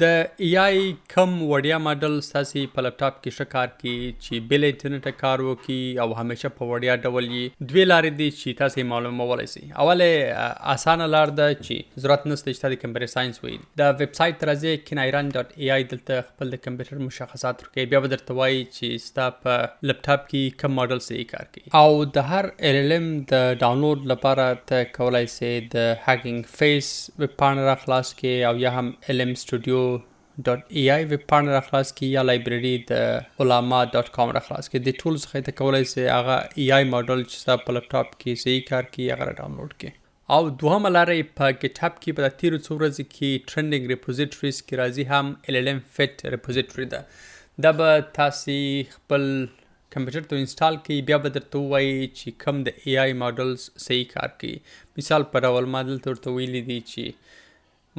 د ای آی کم وړیا ماډل ستاسې په لپټاپ کې ښه کار کوي چې بې له انټرنېټه کار وکړي او همیشه په وړیا ډول یې دوې لارې دي چې تاسې یې معلومولی سئ. اول اسانه لار ده چې ضرورت نشته چې تا د کمپیوټر ساینس ویلي. د ویب سایټ ته راځئ kinairan.ai دلته خپل د کمپیوټر مشخصات ورکوي، بیا به درته وایي چې ستا په لپټاپ کې کم ماډل صحیح کار کوي. او د هر LLM د ډاونلوډ لپاره ته کولای سئ د هاګینګ فیس ویب پاڼه را خلاص کړئ او یا هم LM Studio .ai ویب پاڼه را خلاص کړئ یا لایبرري د علما.com را خلاص کړئ. د ټولو څخه ته کولای سئ هغه AI ماډل چې ستا په لپټاپ کې صحیح کار کوي هغه را ډاونلوډ کړئ. او دوهمه لاره یې په ګیټ هب کې په دا تیرو څو ورځو کې ټرینډینګ ریپوزیټریز کې راځي، هم LLM فټ ریپوزیټري ده. دا به تاسې خپل کمپیوټر ته انسټال کړئ، بیا به درته ووایي چې کوم د AI ماډلز صحیح کار کوي. مثال په ډول ما دلته ورته ویلي دي چې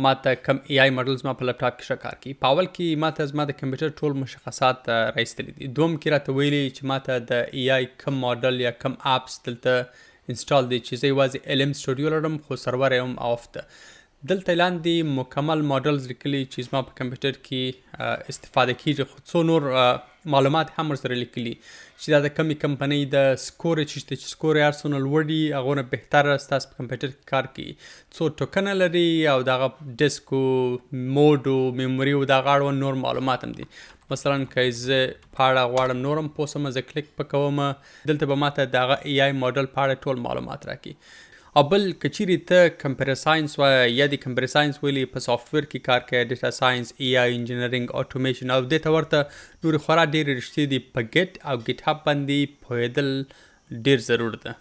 ما ته کم AI ماډلز ما په لپټاپ کې ښه کار کوي. په اول کې ما ته زما د کمپیوټر ټول مشخصات راایستلي دي. دوم کې راته ویلي چې ما ته د AI کم ماډل یا کم اپس دلته انسټال دي چې زه یوازې LM Studio لرم خو سرور یې هم آف ده. دلته لاندې مکمل ماډلز لیکلي چې زما په کمپیوټر کې استفاده کیږي، خو څو نور معلومات هم ورسره لیکلي چې دا د کمې کمپنۍ د سکور یې چې سکور یې هر څونه لوړ وي هغونه بهتره ستاسو په کمپیوټر کې کار کوي. څو ټوکنه لري او د هغه ډیسک او موډ او میموري او د هغه اړوند نور معلومات هم دي. مثلا که زه په اړه غواړم نور هم پوه سم، زه کلیک په کوم دلته به ما ته د هغه AI ماډل په اړه ټول معلومات راکړي. او بل که چیرې ته کمپیوټر ساینس وایې یا د کمپیوټر ساینس ویلي په سافټویر کې کار کوي، ډیټا ساینس، AI انجینرینګ، اټومیشن او دې ته ورته نورې خورا ډېرې رشتې دي، په ګیټ او ګیټ هب باندې پوهېدل ډېر ضرور ده.